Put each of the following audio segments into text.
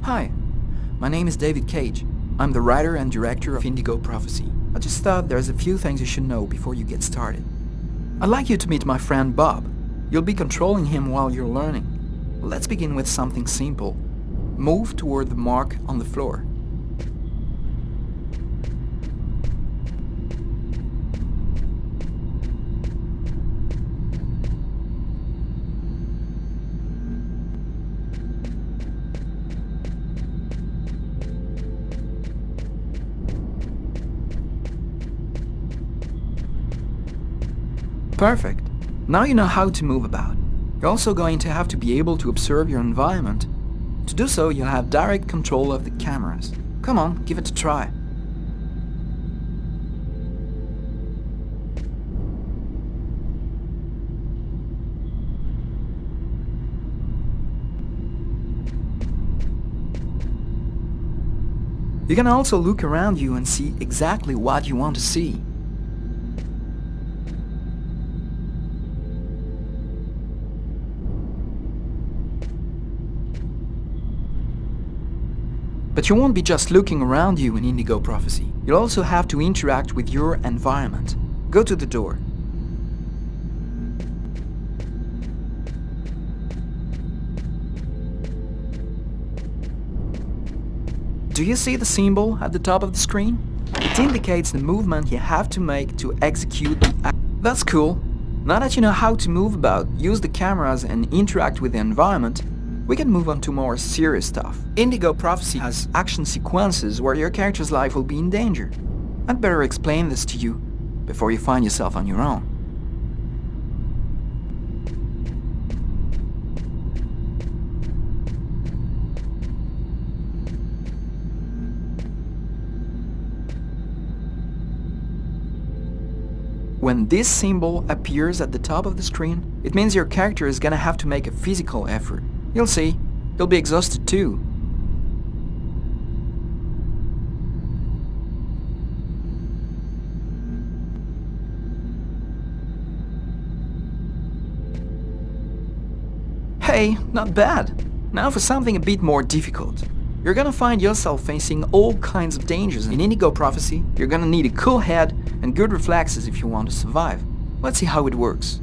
Hi, my name is David Cage. I'm the writer and director of Indigo Prophecy. I just thought there's a few things you should know before you get started. I'd like you to meet my friend Bob. You'll be controlling him while you're learning. Let's begin with something simple. Move toward the mark on the floor. Perfect. Now you know how to move about. You're also going to have to be able to observe your environment. To do so, you'll have direct control of the cameras. Come on, give it a try. You can also look around you and see exactly what you want to see. But you won't be just looking around you in Indigo Prophecy. You'll also have to interact with your environment. Go to the door. Do you see the symbol at the top of the screen? It indicates the movement you have to make to execute the act. That's cool. Now that you know how to move about, use the cameras and interact with the environment, we can move on to more serious stuff. Indigo Prophecy has action sequences where your character's life will be in danger. I'd better explain this to you before you find yourself on your own. When this symbol appears at the top of the screen, it means your character is gonna have to make a physical effort. You'll see, you'll be exhausted too. Hey, not bad. Now for something a bit more difficult. You're gonna find yourself facing all kinds of dangers. In Indigo Prophecy, you're gonna need a cool head and good reflexes if you want to survive. Let's see how it works.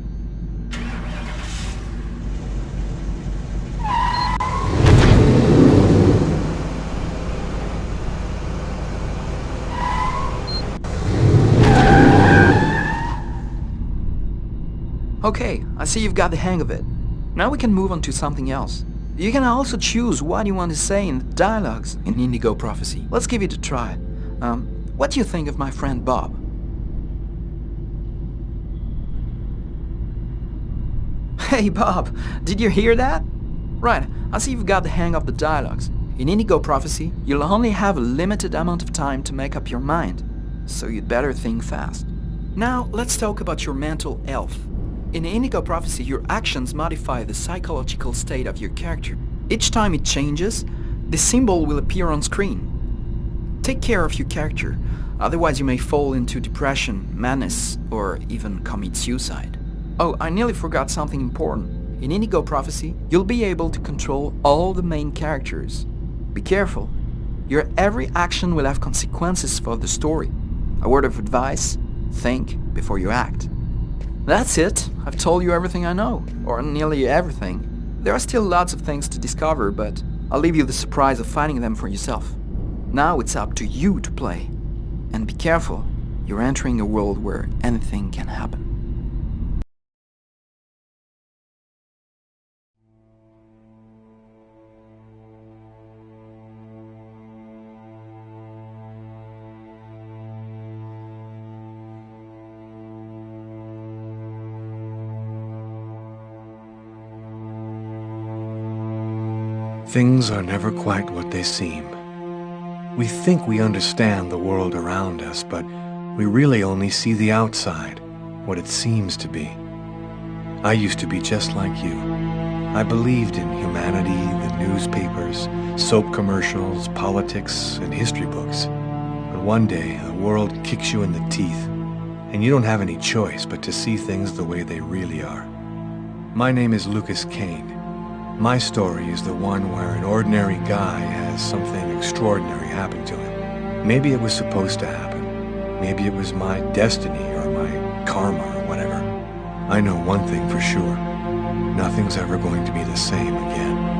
Okay, I see you've got the hang of it. Now we can move on to something else. You can also choose what you want to say in the dialogues in Indigo Prophecy. Let's give it a try. What do you think of my friend Bob? Hey Bob, did you hear that? Right, I see you've got the hang of the dialogues. In Indigo Prophecy, you'll only have a limited amount of time to make up your mind, so you'd better think fast. Now, let's talk about your mental health. In Indigo Prophecy, your actions modify the psychological state of your character. Each time it changes, the symbol will appear on screen. Take care of your character, otherwise you may fall into depression, madness, or even commit suicide. Oh, I nearly forgot something important. In Indigo Prophecy, you'll be able to control all the main characters. Be careful. Your every action will have consequences for the story. A word of advice, think before you act. That's it. I've told you everything I know, or nearly everything. There are still lots of things to discover, but I'll leave you the surprise of finding them for yourself. Now it's up to you to play. And be careful, you're entering a world where anything can happen. Things are never quite what they seem. We think we understand the world around us, but we really only see the outside, what it seems to be. I used to be just like you. I believed in humanity, the newspapers, soap commercials, politics, and history books. But one day, the world kicks you in the teeth, and you don't have any choice but to see things the way they really are. My name is Lucas Kane. My story is the one where an ordinary guy has something extraordinary happen to him. Maybe it was supposed to happen. Maybe it was my destiny or my karma or whatever. I know one thing for sure. Nothing's ever going to be the same again.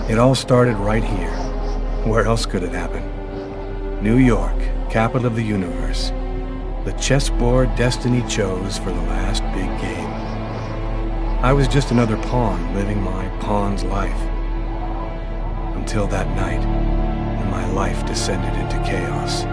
It all started right here. Where else could it happen? New York, capital of the universe. The chessboard destiny chose for the last big game. I was just another pawn living my pawn's life. Until that night, and my life descended into chaos.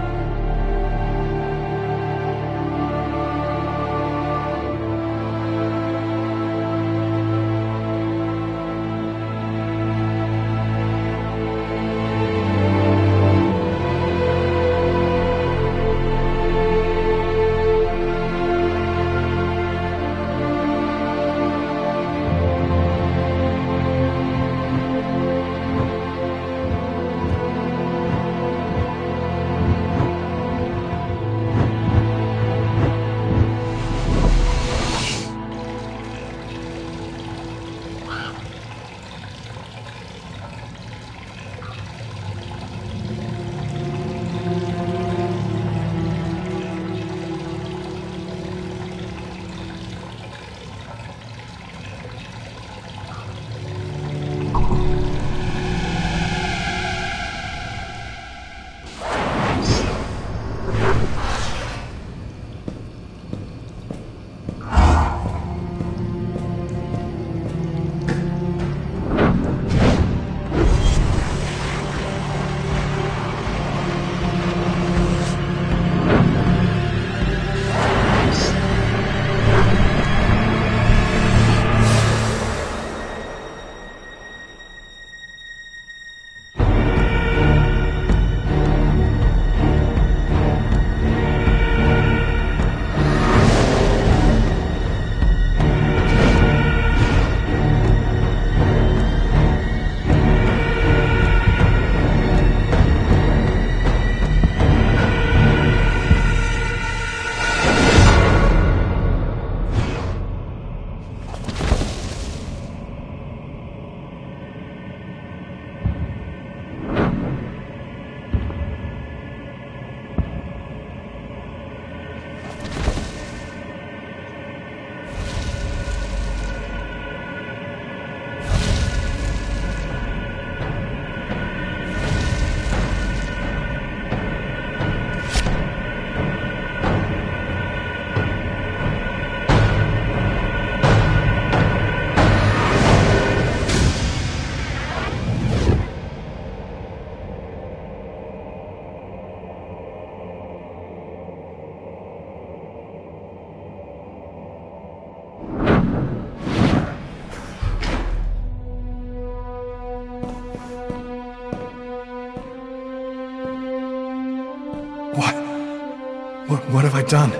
What have I done?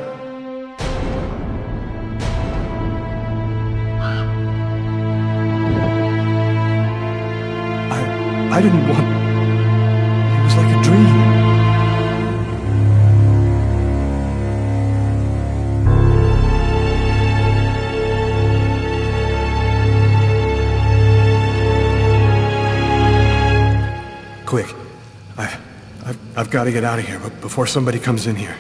I didn't want... It was like a dream. I've got to get out of here, but before somebody comes in here.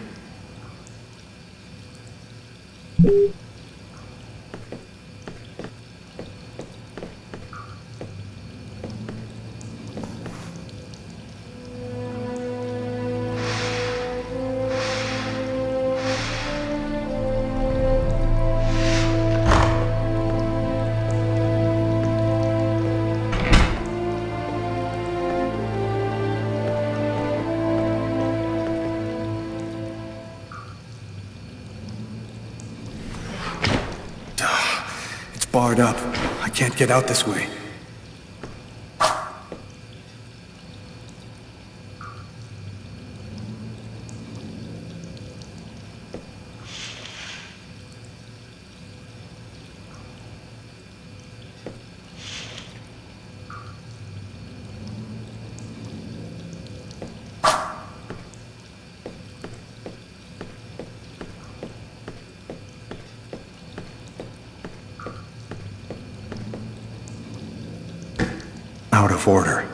Barred up. I can't get out this way. Out of order.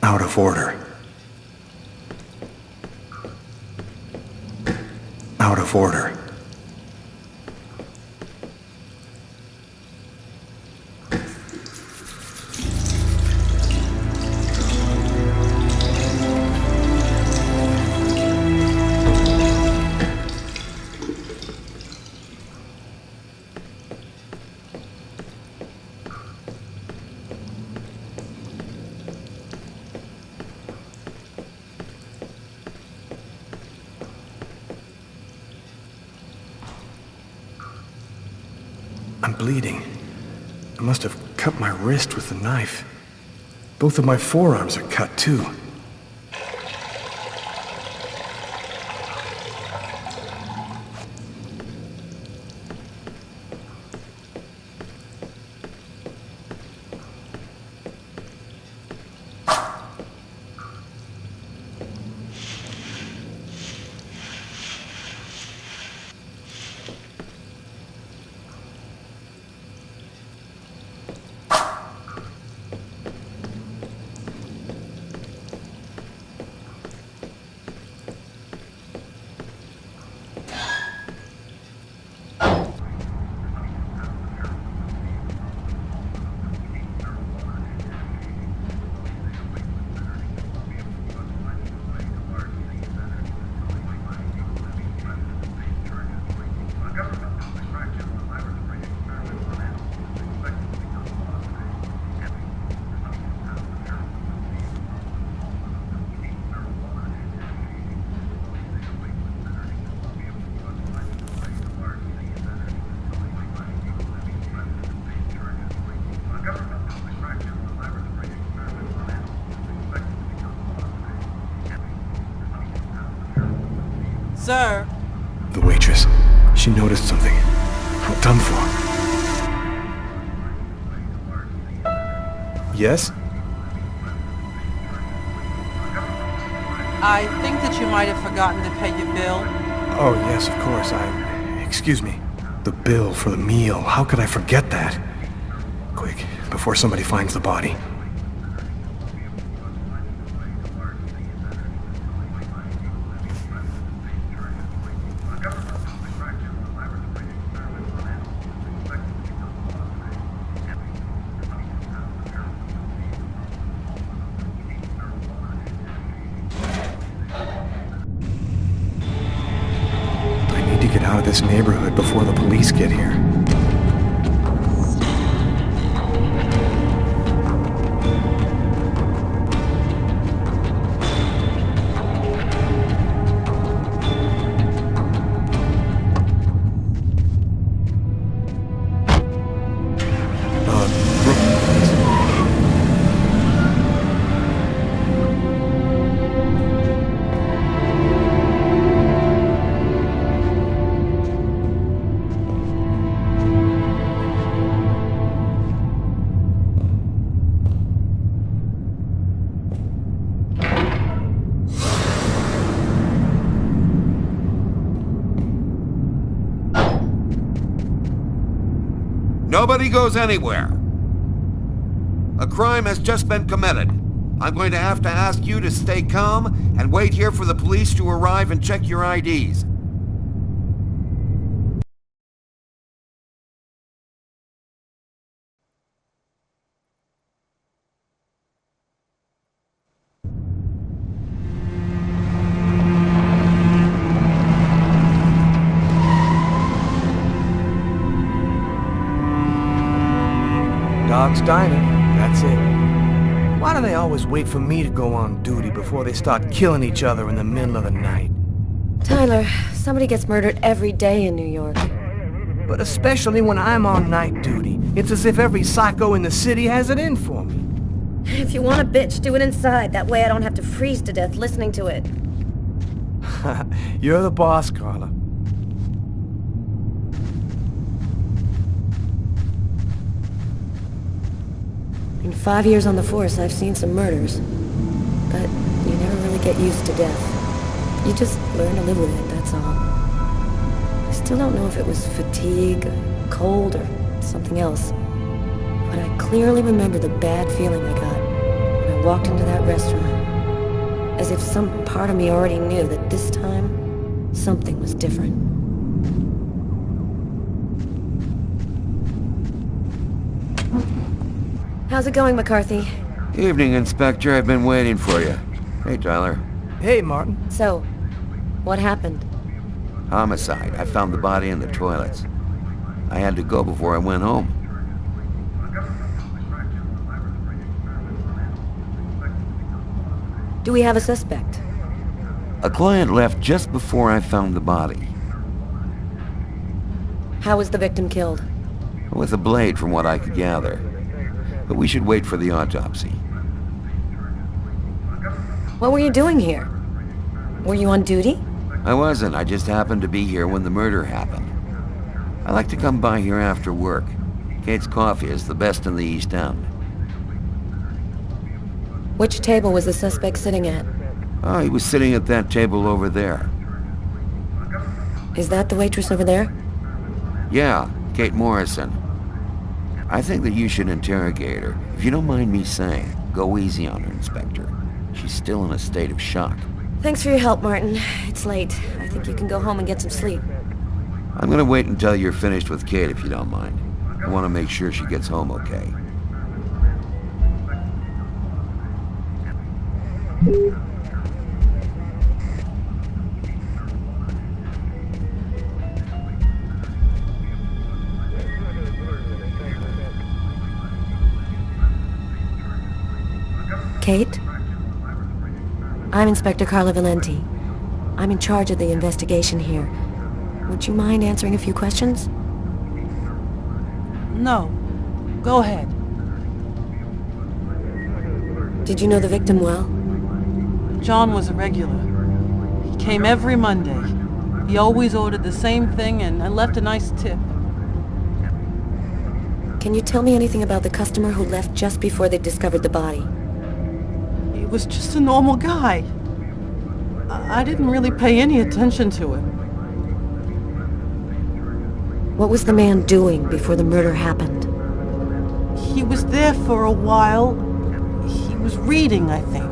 Out of order. Out of order. I'm bleeding. I must have cut my wrist with the knife. Both of my forearms are cut, too. Sir. The waitress. She noticed something. I'm done for. Yes? I think that you might have forgotten to pay your bill. Oh, yes, of course. Excuse me. The bill for the meal. How could I forget that? Quick, before somebody finds the body. Get out of this neighborhood before the police get here. Nobody goes anywhere. A crime has just been committed. I'm going to have to ask you to stay calm and wait here for the police to arrive and check your IDs. Dog's Diner, that's it. Why do they always wait for me to go on duty before they start killing each other in the middle of the night? Tyler, somebody gets murdered every day in New York. But especially when I'm on night duty. It's as if every psycho in the city has it in for me. If you want a bitch, do it inside. That way I don't have to freeze to death listening to it. You're the boss, Carla. In 5 years on the force, I've seen some murders. But you never really get used to death. You just learn to live with it, that's all. I still don't know if it was fatigue, cold, or something else. But I clearly remember the bad feeling I got when I walked into that restaurant. As if some part of me already knew that this time, something was different. How's it going, McCarthy? Evening, Inspector. I've been waiting for you. Hey, Tyler. Hey, Martin. So, what happened? Homicide. I found the body in the toilets. I had to go before I went home. Do we have a suspect? A client left just before I found the body. How was the victim killed? With a blade, from what I could gather. But we should wait for the autopsy. What were you doing here? Were you on duty? I wasn't. I just happened to be here when the murder happened. I like to come by here after work. Kate's coffee is the best in the East End. Which table was the suspect sitting at? Oh, he was sitting at that table over there. Is that the waitress over there? Yeah, Kate Morrison. I think that you should interrogate her. If you don't mind me saying, go easy on her, Inspector. She's still in a state of shock. Thanks for your help, Martin. It's late. I think you can go home and get some sleep. I'm gonna wait until you're finished with Kate, if you don't mind. I want to make sure she gets home okay. Kate? I'm Inspector Carla Valenti. I'm in charge of the investigation here. Would you mind answering a few questions? No. Go ahead. Did you know the victim well? John was a regular. He came every Monday. He always ordered the same thing and left a nice tip. Can you tell me anything about the customer who left just before they discovered the body? He was just a normal guy. I didn't really pay any attention to him. What was the man doing before the murder happened? He was there for a while. He was reading, I think.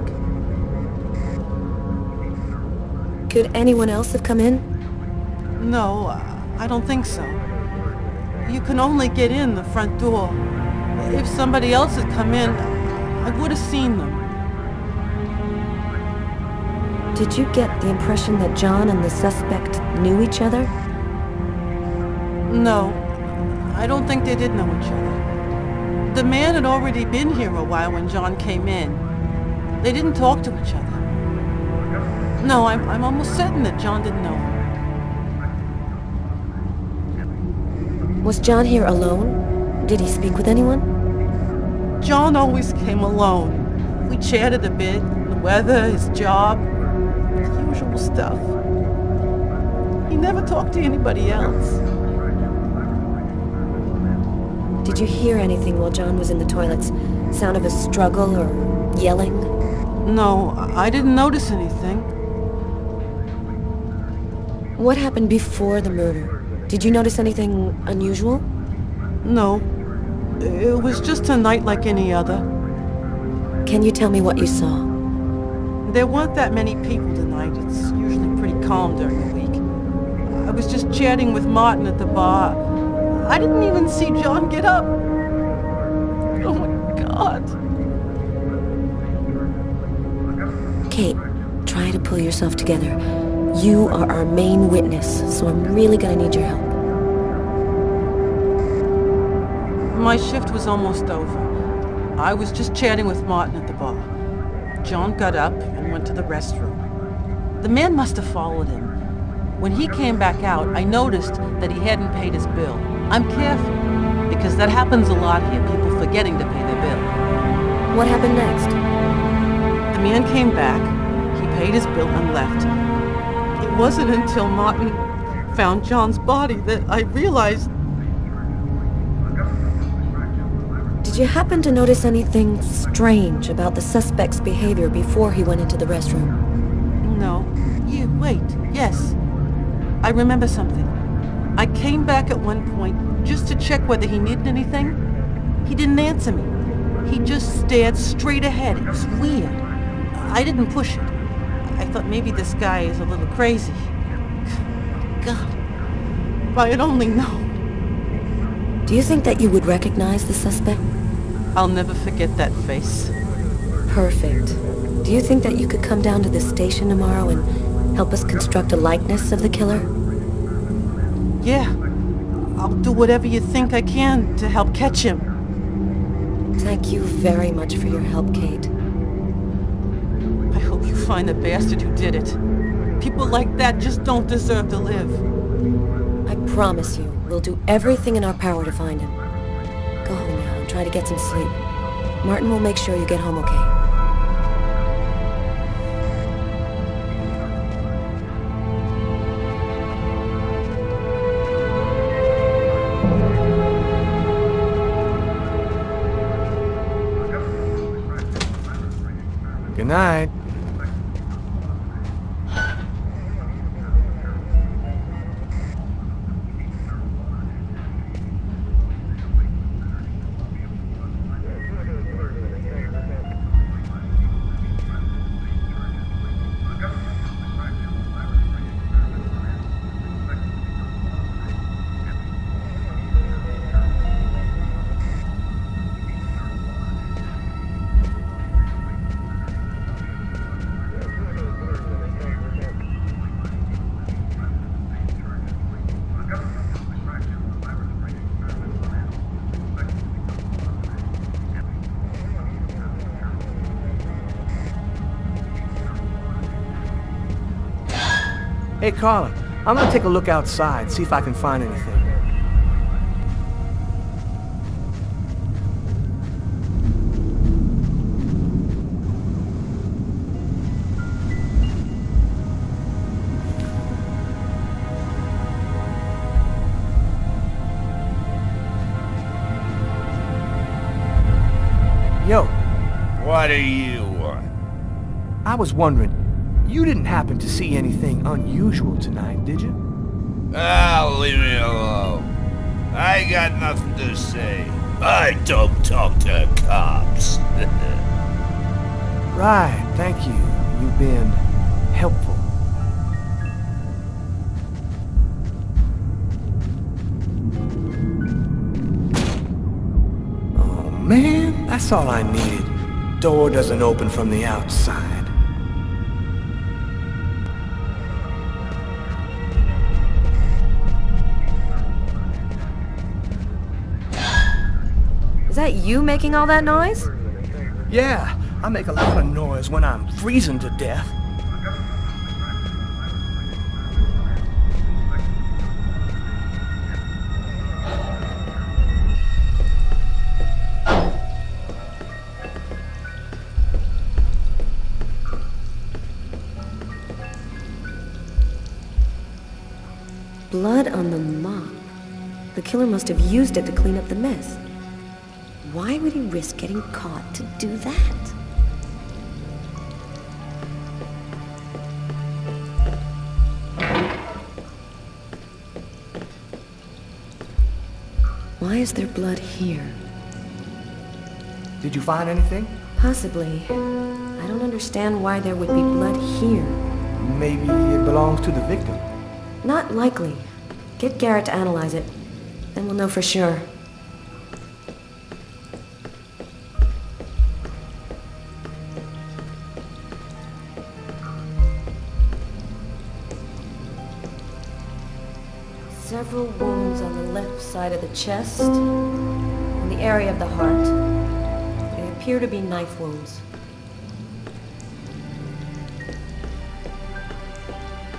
Could anyone else have come in? No, I don't think so. You can only get in the front door. If somebody else had come in, I would have seen them. Did you get the impression that John and the suspect knew each other? No, I don't think they did know each other. The man had already been here a while when John came in. They didn't talk to each other. No, I'm almost certain that John didn't know him. Was John here alone? Did he speak with anyone? John always came alone. We chatted a bit, the weather, his job, the usual stuff. He never talked to anybody else. Did you hear anything while John was in the toilets? Sound of a struggle or yelling? No, I didn't notice anything. What happened before the murder? Did you notice anything unusual? No, it was just a night like any other. Can you tell me what you saw? There weren't that many people tonight. It's usually pretty calm during the week. I was just chatting with Martin at the bar. I didn't even see John get up. Oh my God. Kate, try to pull yourself together. You are our main witness, so I'm really gonna need your help. My shift was almost over. I was just chatting with Martin at the bar. John got up and went to the restroom. The man must have followed him. When he came back out, I noticed that he hadn't paid his bill. I'm careful, because that happens a lot here, people forgetting to pay their bill. What happened next? The man came back, he paid his bill and left. It wasn't until Martin found John's body that I realized. Did you happen to notice anything strange about the suspect's behavior before he went into the restroom? No. Wait. Yes. I remember something. I came back at one point just to check whether he needed anything. He didn't answer me. He just stared straight ahead. It was weird. I didn't push it. I thought maybe this guy is a little crazy. God. If I had only known. Do you think that you would recognize the suspect? I'll never forget that face. Perfect. Do you think that you could come down to the station tomorrow and help us construct a likeness of the killer? Yeah. I'll do whatever you think I can to help catch him. Thank you very much for your help, Kate. I hope you find the bastard who did it. People like that just don't deserve to live. I promise you, we'll do everything in our power to find him. Go home now and try to get some sleep. Martin will make sure you get home okay. Good night. Hey, Carla, I'm gonna take a look outside, see if I can find anything. Yo. What do you want? I was wondering, you didn't happen to see anything unusual tonight, did you? Ah, leave me alone. I got nothing to say. I don't talk to cops. Right, thank you. You've been helpful. Oh man, that's all I needed. Door doesn't open from the outside. Is that you making all that noise? Yeah, I make a lot of noise when I'm freezing to death. Blood on the mop. The killer must have used it to clean up the mess. Why would he risk getting caught to do that? Why is there blood here? Did you find anything? Possibly. I don't understand why there would be blood here. Maybe it belongs to the victim. Not likely. Get Garrett to analyze it. Then we'll know for sure. Several wounds on the left side of the chest and the area of the heart. They appear to be knife wounds.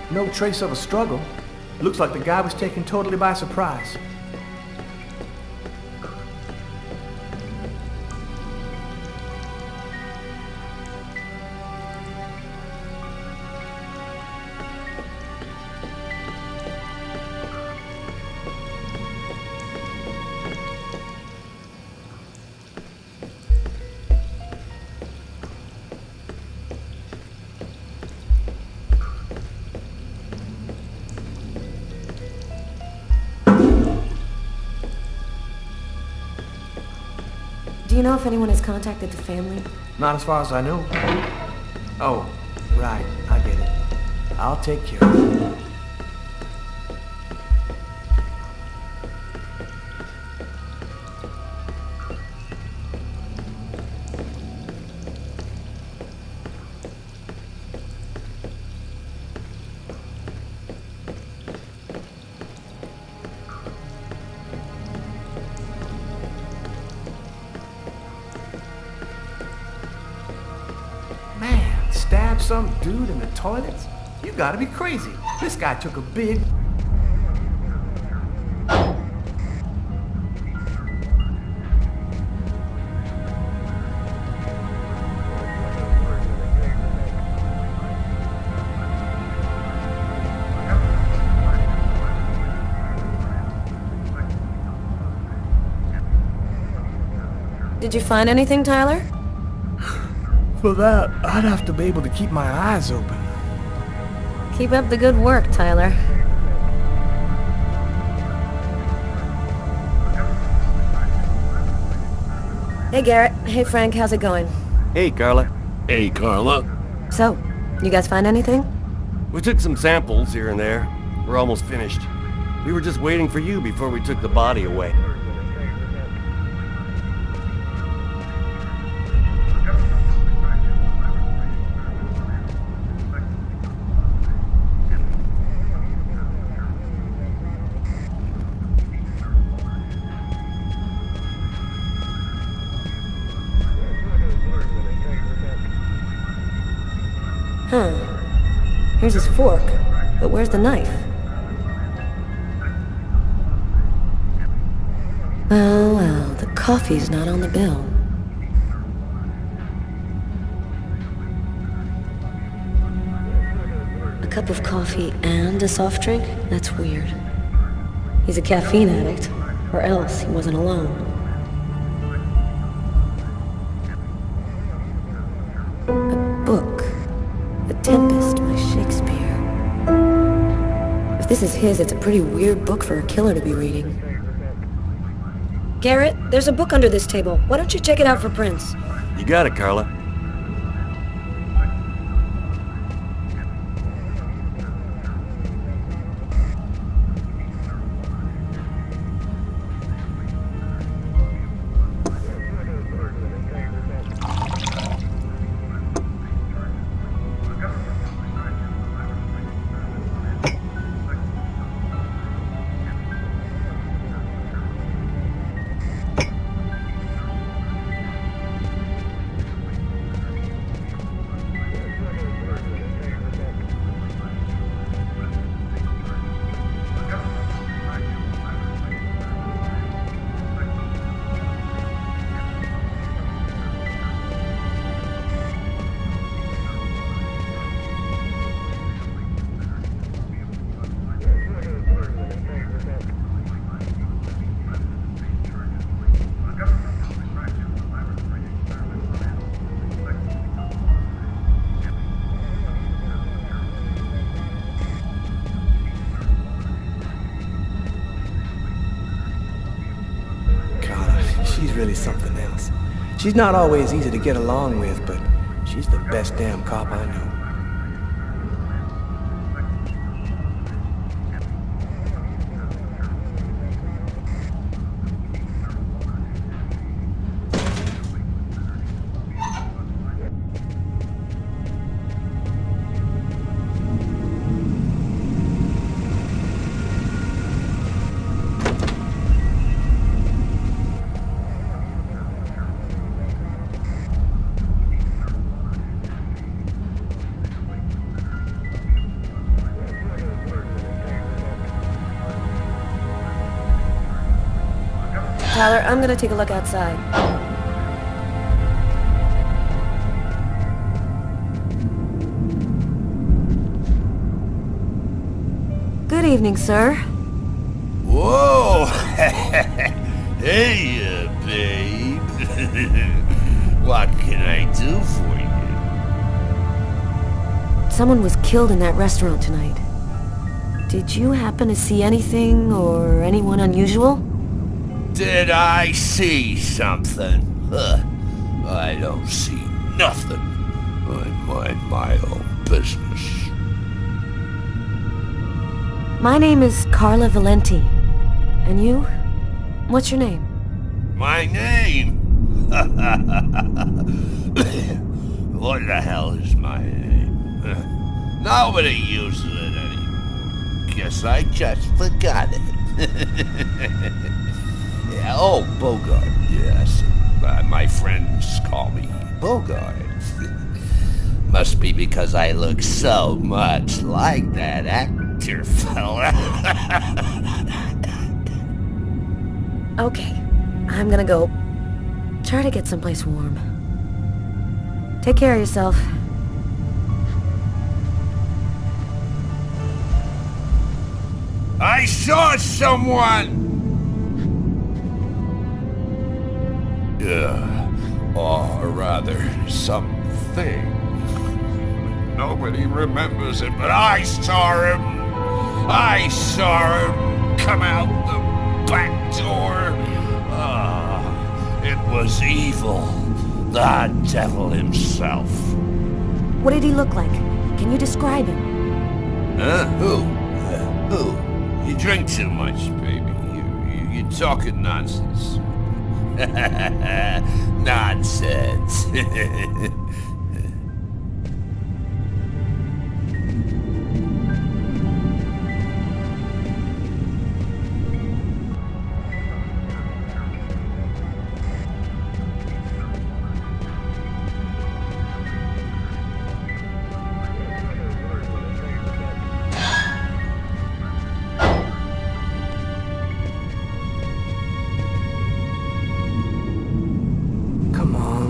No trace of a struggle. Looks like the guy was taken totally by surprise. Do you know if anyone has contacted the family? Not as far as I know. Oh, right. I get it. I'll take care of it. Man, stab some dude in the toilets? You gotta be crazy. This guy took a big... Did you find anything, Tyler? For that, I'd have to be able to keep my eyes open. Keep up the good work, Tyler. Hey, Garrett. Hey, Frank. How's it going? Hey, Carla. Hey, Carla. So, you guys find anything? We took some samples here and there. We're almost finished. We were just waiting for you before we took the body away. Huh. Here's his fork, but where's the knife? Well, well, the coffee's not on the bill. A cup of coffee and a soft drink? That's weird. He's a caffeine addict, or else he wasn't alone. A book. The Tempest by Shakespeare. If this is his, it's a pretty weird book for a killer to be reading. Garrett, there's a book under this table. Why don't you check it out for prints? You got it, Carla. She's really something else. She's not always easy to get along with, but she's the best damn cop I know. Tyler, I'm gonna take a look outside. Good evening, sir. Whoa! Hey, babe. What can I do for you? Someone was killed in that restaurant tonight. Did you happen to see anything or anyone unusual? Did I see something? Huh. I don't see nothing. I mind my own business. My name is Carla Valenti. And you? What's your name? My name? What the hell is my name? Nobody uses it anymore. Guess I just forgot it. Yeah, oh, Bogart, yes. My friends call me Bogart. Must be because I look so much like that actor fella. Okay, I'm gonna go. Try to get someplace warm. Take care of yourself. I saw someone! Or rather, something. Nobody remembers it, but I saw him! I saw him come out the back door! It was evil. The devil himself. What did he look like? Can you describe him? Huh? Who? Who? You drink too much, baby. You're talking nonsense. Nonsense.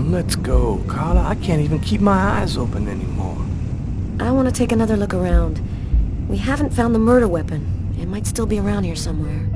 Let's go, Carla. I can't even keep my eyes open anymore. I want to take another look around. We haven't found the murder weapon. It might still be around here somewhere.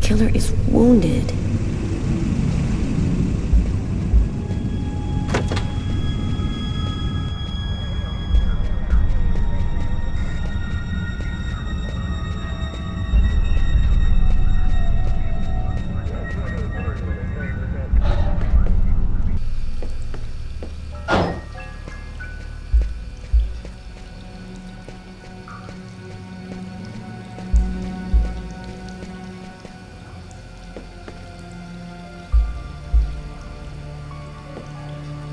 killer is wounded.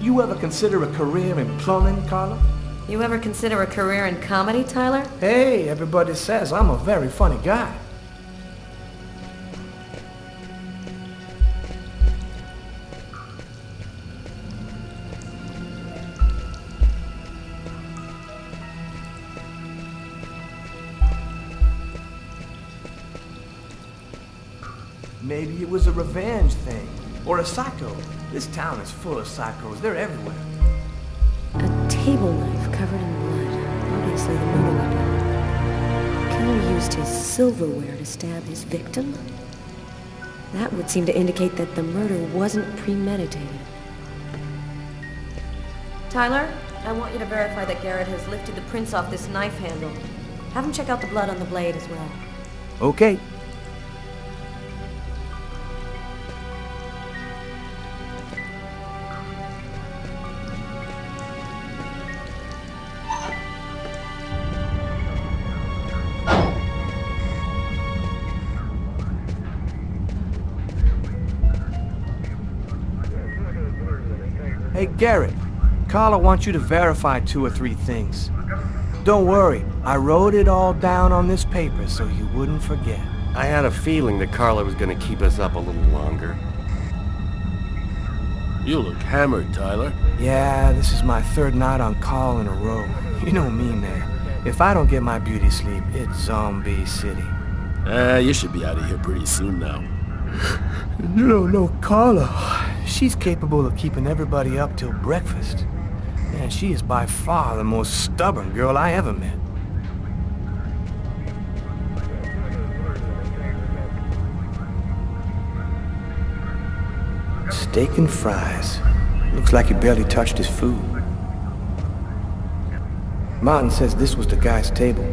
You ever consider a career in plumbing, Carla? You ever consider a career in comedy, Tyler? Hey, everybody says I'm a very funny guy. Maybe it was a revenge thing, or a psycho. This town is full of psychos. They're everywhere. A table knife covered in blood. Obviously the murder weapon. The killer used his silverware to stab his victim. That would seem to indicate that the murder wasn't premeditated. Tyler, I want you to verify that Garrett has lifted the prints off this knife handle. Have him check out the blood on the blade as well. Okay. Hey, Garrett, Carla wants you to verify 2 or 3 things. Don't worry, I wrote it all down on this paper so you wouldn't forget. I had a feeling that Carla was gonna keep us up a little longer. You look hammered, Tyler. Yeah, this is my 3rd night on call in a row. You know me, man. If I don't get my beauty sleep, it's Zombie City. You should be out of here pretty soon now. You don't know Carla. She's capable of keeping everybody up till breakfast. And she is by far the most stubborn girl I ever met. Steak and fries. Looks like he barely touched his food. Martin says this was the guy's table.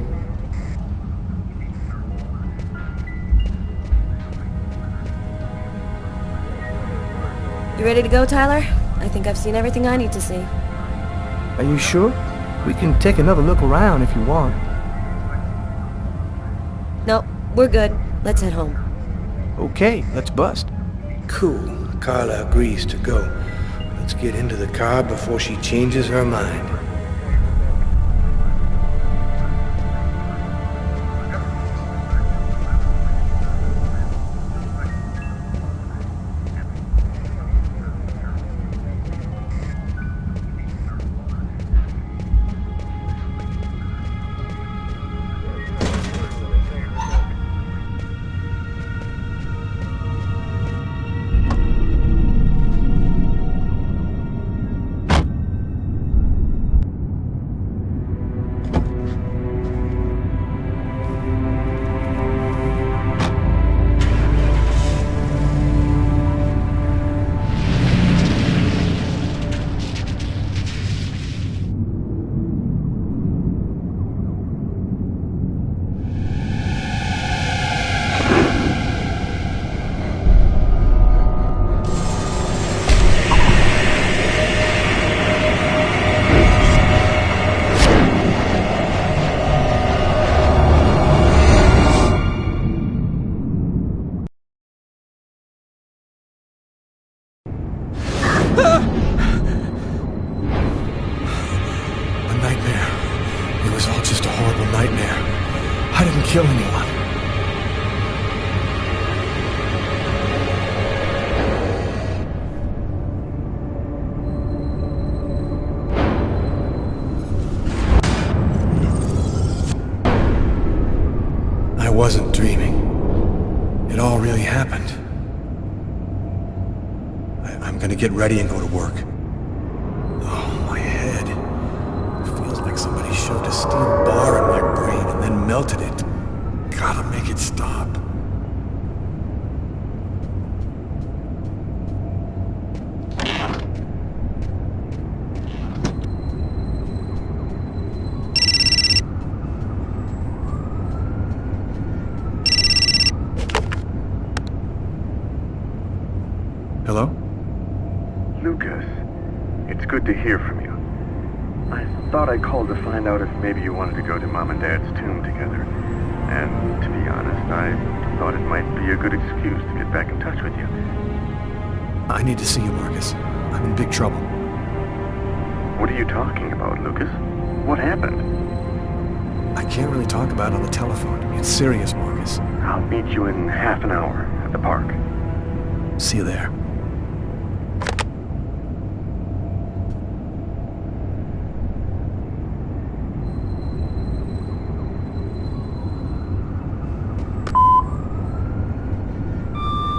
You ready to go, Tyler? I think I've seen everything I need to see. Are you sure? We can take another look around if you want. No, we're good. Let's head home. Okay, let's bust. Cool. Carla agrees to go. Let's get into the car before she changes her mind. I didn't kill anyone. I wasn't dreaming. It all really happened. I'm gonna get ready and go to work. Oh, my head. It feels like somebody shoved a steel bar in my brain and then melted it. Gotta make it stop. Hello? Lucas, it's good to hear from you. I thought I called to find out if maybe you wanted to go to Mom and Dad's tomb together. And to be honest, I thought it might be a good excuse to get back in touch with you. I need to see you, Marcus. I'm in big trouble. What are you talking about, Lucas? What happened? I can't really talk about it on the telephone. It's serious, Marcus. I'll meet you in half an hour at the park. See you there.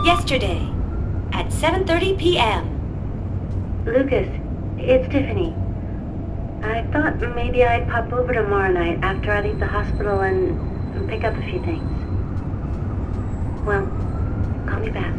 Yesterday, at 7:30 p.m. Lucas, it's Tiffany. I thought maybe I'd pop over tomorrow night after I leave the hospital and pick up a few things. Well, call me back.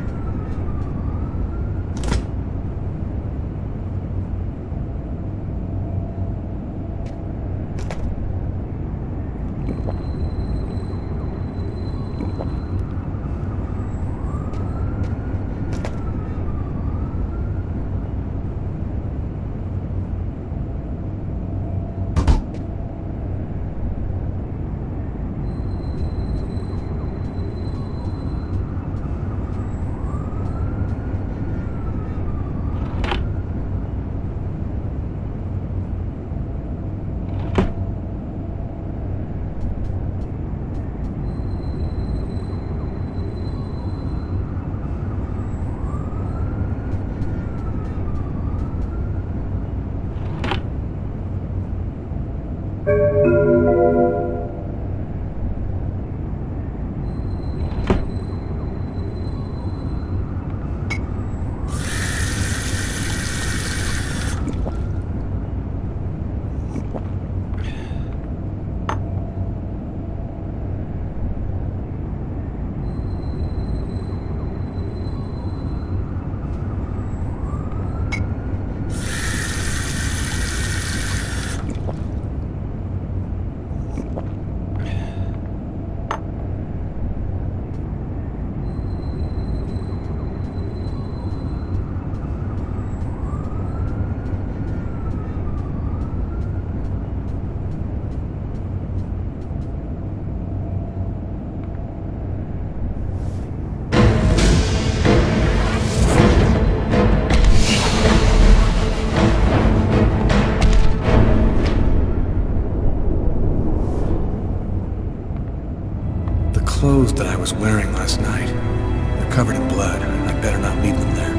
Clothes that I was wearing last night. They're covered in blood. I better not leave them there.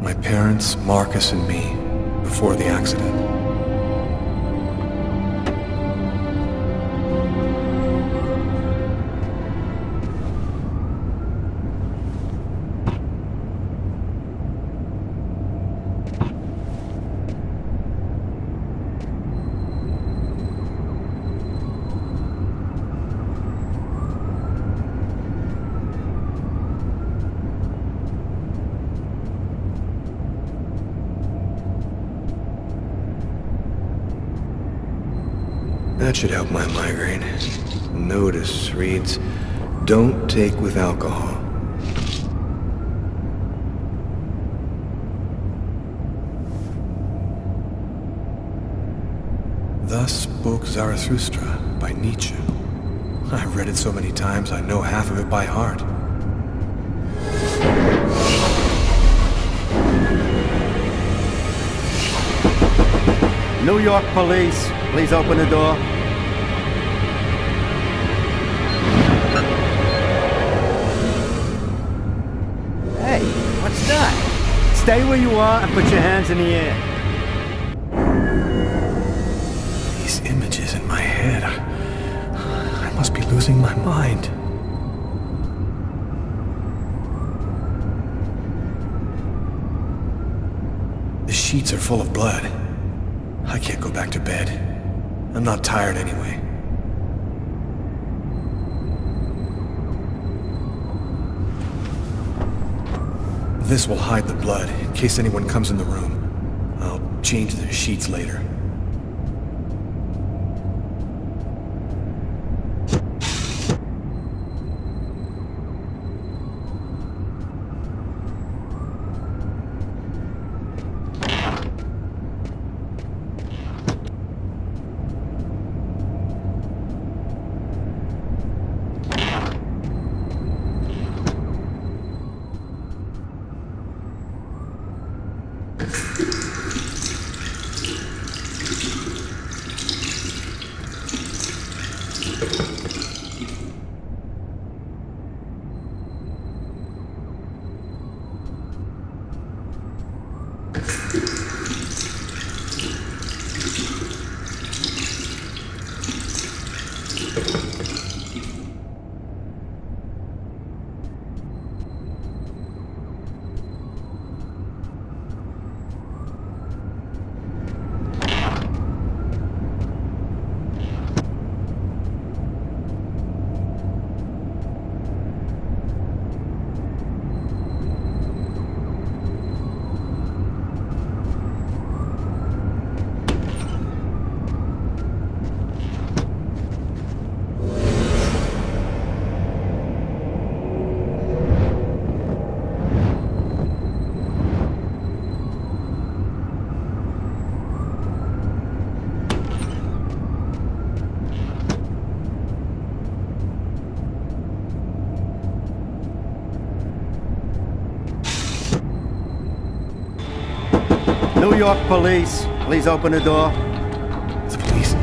My parents, Marcus and me, before the accident. That should help my migraine. Notice reads, "Don't take with alcohol." Thus spoke Zarathustra by Nietzsche. I've read it so many times I know half of it by heart. New York police, please open the door. Hey, what's that? Stay where you are and put your hands in the air. These images in my head. I must be losing my mind. The sheets are full of blood. I can't go back to bed. I'm not tired anyway. This will hide the blood in case anyone comes in the room. I'll change the sheets later. New York police, please open the door. The police,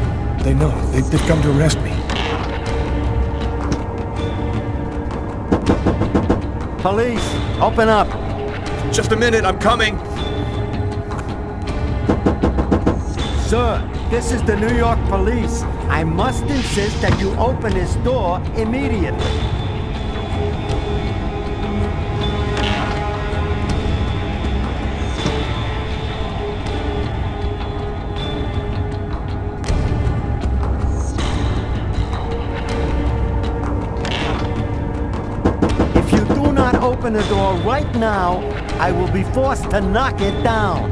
they know. They've come to arrest me. Police, open up. Just a minute, I'm coming. Sir, this is the New York police. I must insist that you open this door immediately. open the door right now, I will be forced to knock it down.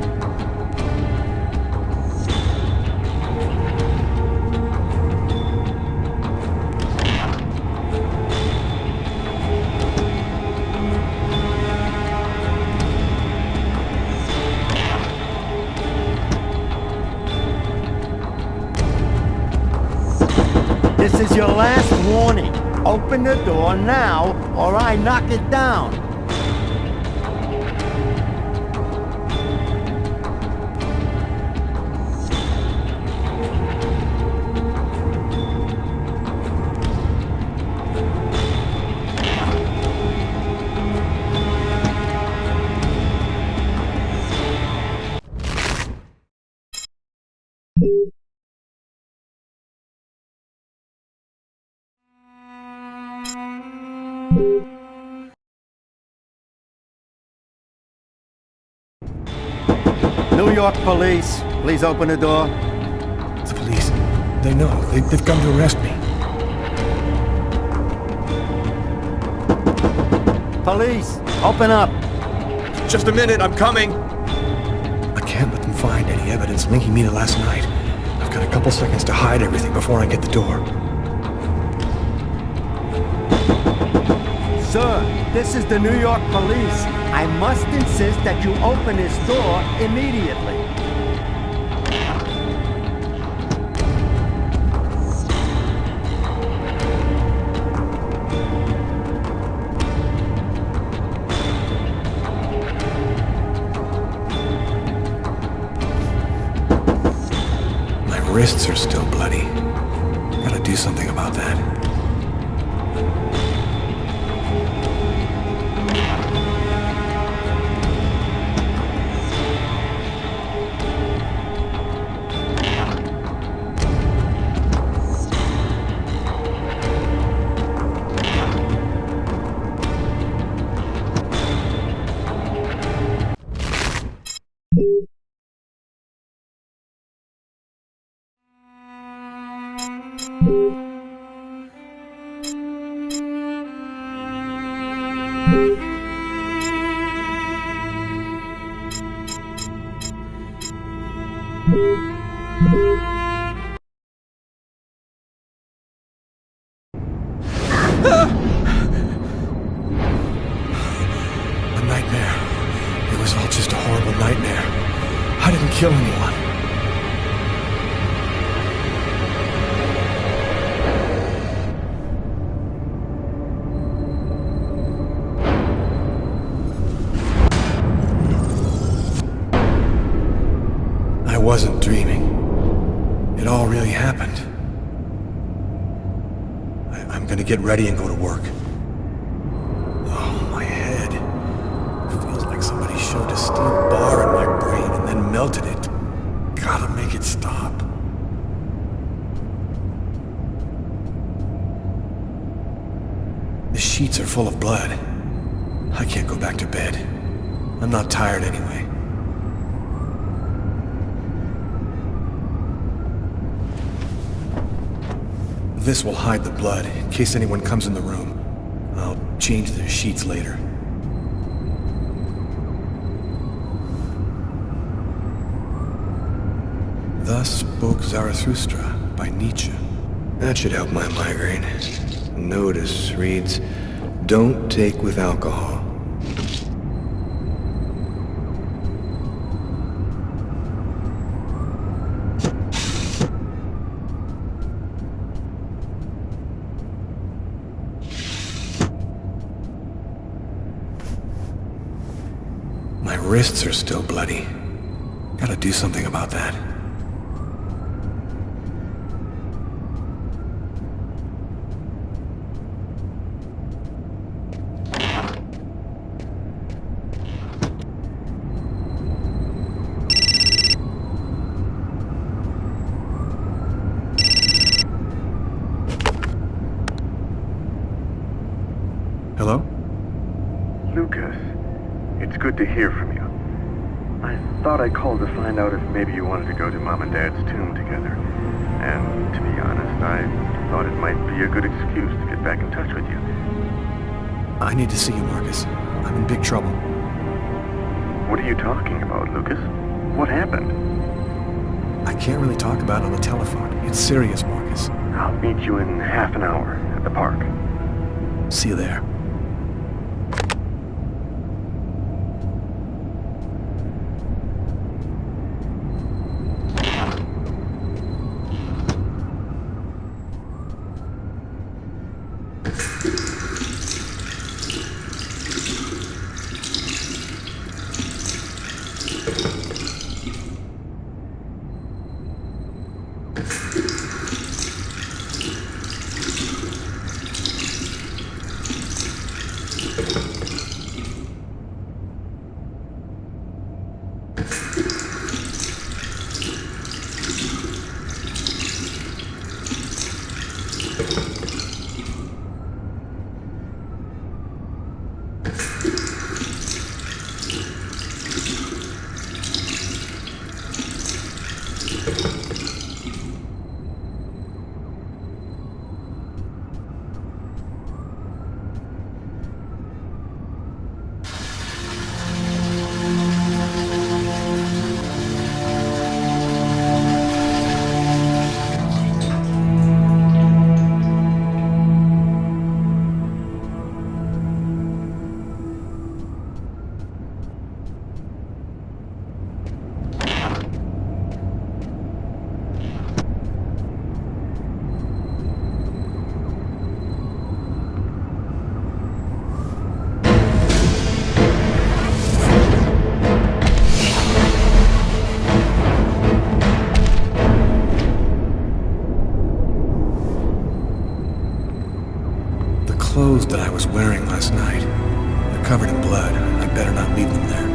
This is your last warning. Open the door now, or I knock it down. New York police, please open the door. The police. They know. They've come to arrest me. Police, open up. Just a minute, I'm coming. I can't let them find any evidence linking me to last night. I've got a couple seconds to hide everything before I get the door. Sir, this is the New York police. I must insist that you open this door immediately. My wrists are still bloody. Gotta do something about that. A nightmare. It was all just a horrible nightmare. I didn't kill anyone. I wasn't dreaming. It all really happened. I'm gonna get ready and go to work. Oh, my head. Feels like somebody shoved a steel bar in my brain and then melted it. Gotta make it stop. The sheets are full of blood. I can't go back to bed. I'm not tired anyway. This will hide the blood, in case anyone comes in the room. I'll change the sheets later. Thus spoke Zarathustra by Nietzsche. That should help my migraine. Notice reads, "Don't take with alcohol." My wrists are still bloody. Gotta do something about that. Hello? Lucas, it's good to hear from you. I thought I called to find out if maybe you wanted to go to Mom and Dad's tomb together. And to be honest, I thought it might be a good excuse to get back in touch with you. I need to see you, Marcus. I'm in big trouble. What are you talking about, Lucas? What happened? I can't really talk about it on the telephone. It's serious, Marcus. I'll meet you in half an hour at the park. See you there. Clothes that I was wearing last night. They're covered in blood. I'd better not leave them there.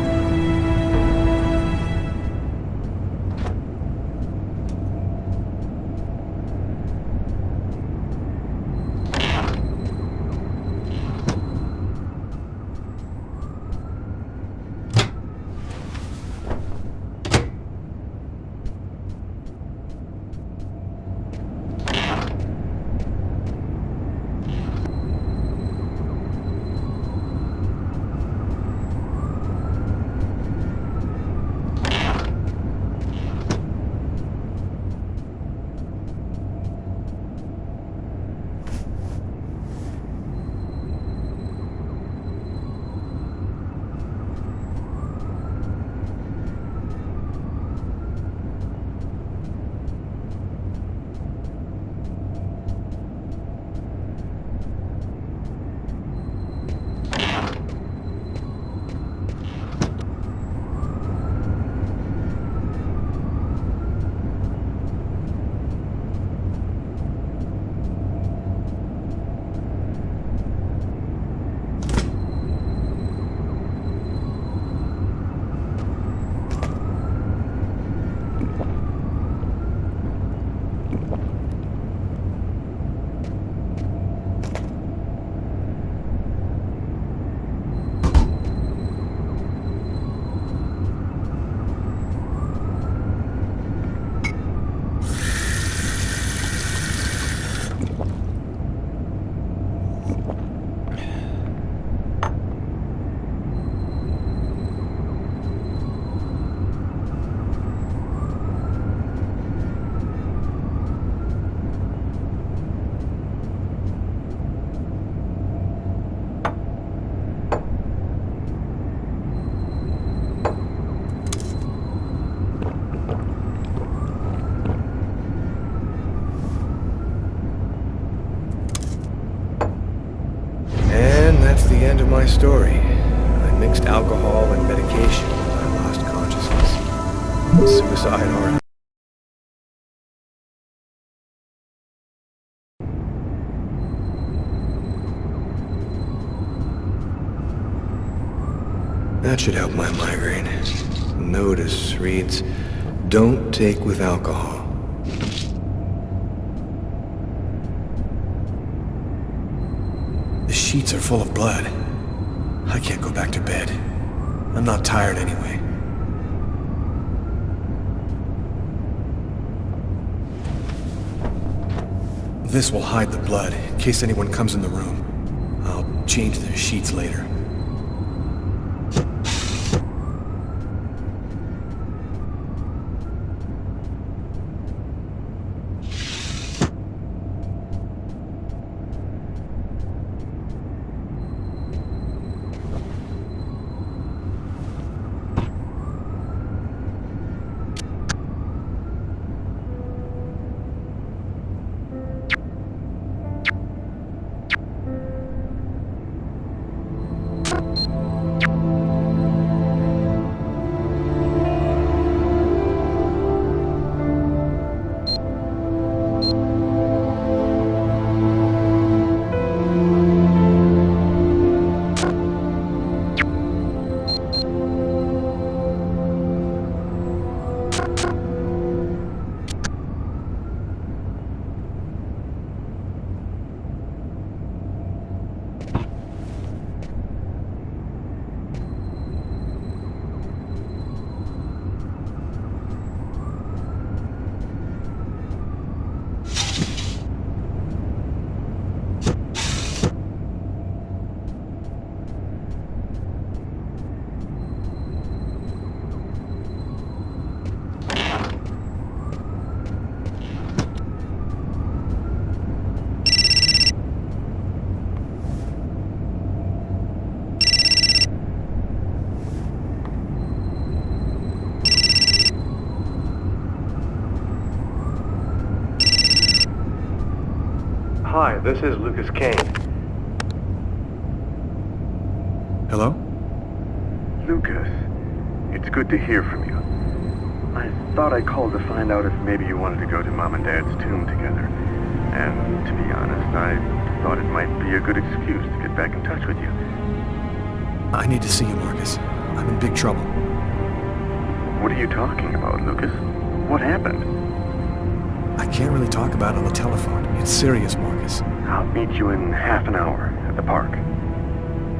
My story. I mixed alcohol and medication when I lost consciousness. Suicide or... That should help my migraine. Notice reads, "Don't take with alcohol." The sheets are full of blood. I can't go back to bed. I'm not tired anyway. This will hide the blood, in case anyone comes in the room. I'll change their sheets later. Hi, this is Lucas Kane. Hello? Lucas, it's good to hear from you. I thought I called to find out if maybe you wanted to go to Mom and Dad's tomb together. And to be honest, I thought it might be a good excuse to get back in touch with you. I need to see you, Marcus. I'm in big trouble. What are you talking about, Lucas? What happened? I can't really talk about it on the telephone. It's serious, Marcus. I'll meet you in half an hour at the park.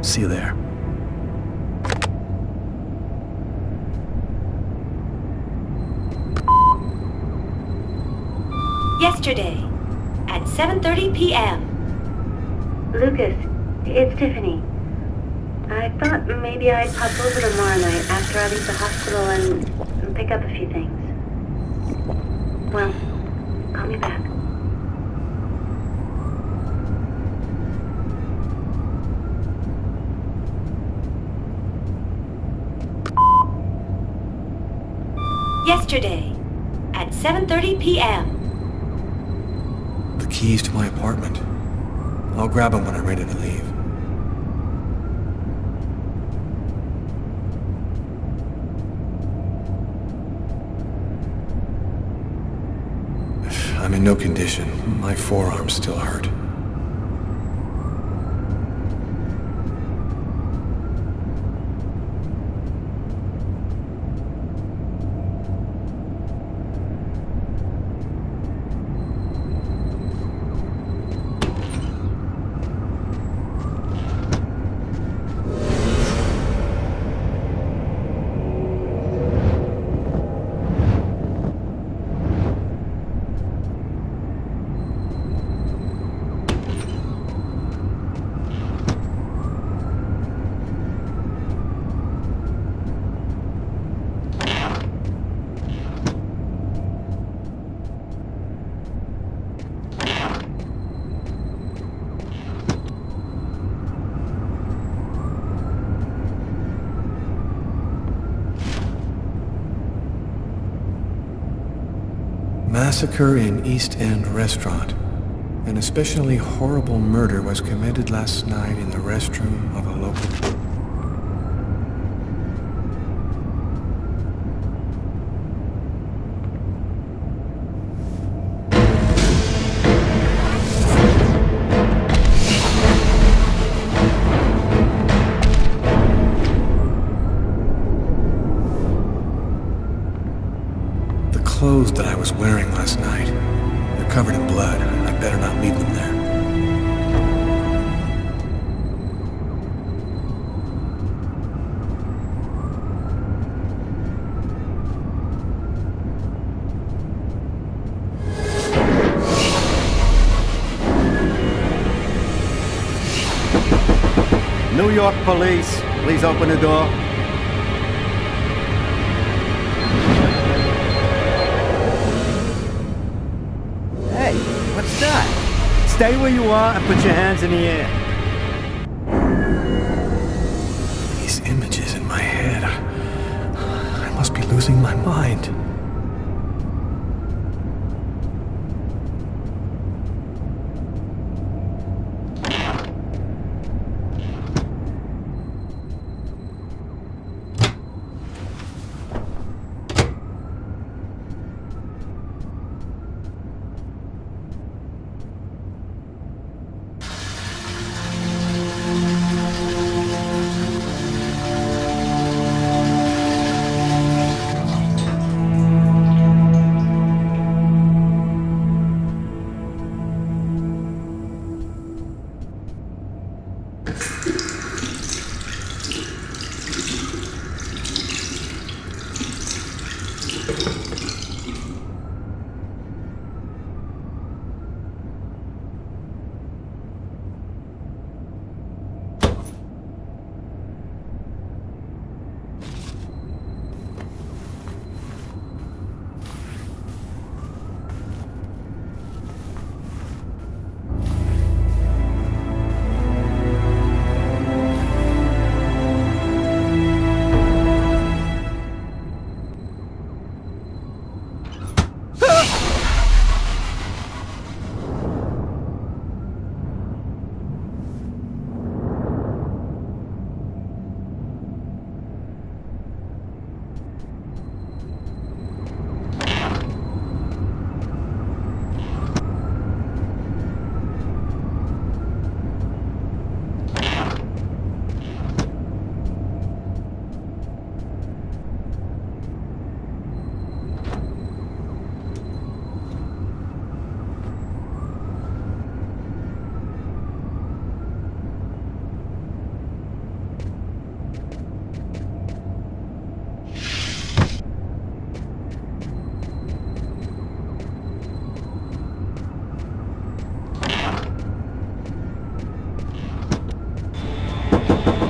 See you there. Yesterday, at 7:30 p.m. Lucas, it's Tiffany. I thought maybe I'd pop over tomorrow night after I leave the hospital and pick up a few things. Well, call me back. Yesterday, at 7:30 p.m. The keys to my apartment. I'll grab them when I'm ready to leave. I'm in no condition. My forearms still hurt. Massacre in East End restaurant. An especially horrible murder was committed last night in the restroom of a local... clothes that I was wearing last night. They're covered in blood. I'd better not leave them there. New York Police, please open the door. Hey, what's that? Stay where you are and put your hands in the air. These images in my head. I must be losing my mind.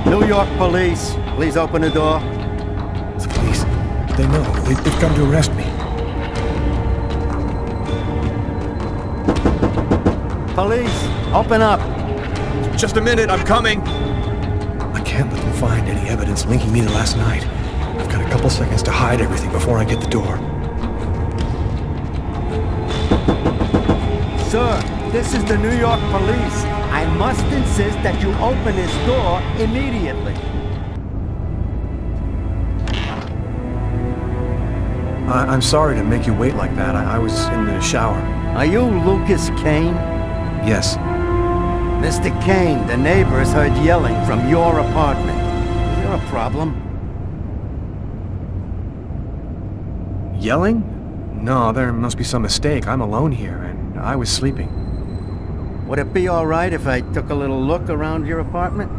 New York Police, please open the door. The police. They know. They've come to arrest me. Police, open up. Just a minute, I'm coming. I can't let them find any evidence linking me to last night. I've got a couple seconds to hide everything before I get the door. Sir, this is the New York Police. I must insist that you open this door immediately. I'm sorry to make you wait like that. I was in the shower. Are you Lucas Kane? Yes. Mr. Kane, the neighbors heard yelling from your apartment. Is there a problem? Yelling? No, there must be some mistake. I'm alone here, and I was sleeping. Would it be all right if I took a little look around your apartment?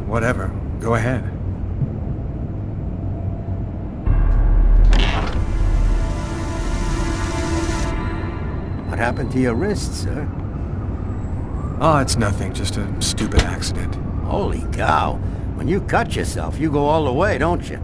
Whatever. Go ahead. What happened to your wrist, sir? Oh, it's nothing. Just a stupid accident. Holy cow. When you cut yourself, you go all the way, don't you?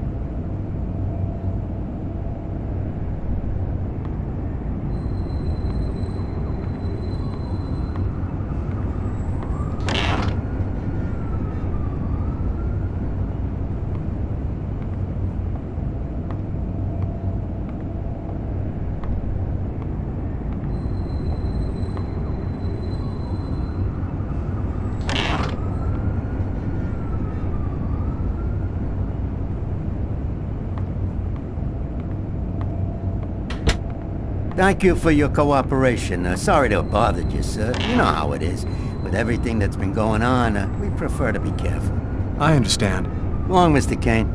Thank you for your cooperation. Sorry to have bothered you, sir. You know how it is. With everything that's been going on, we prefer to be careful. I understand. Go on, Mr. Kane.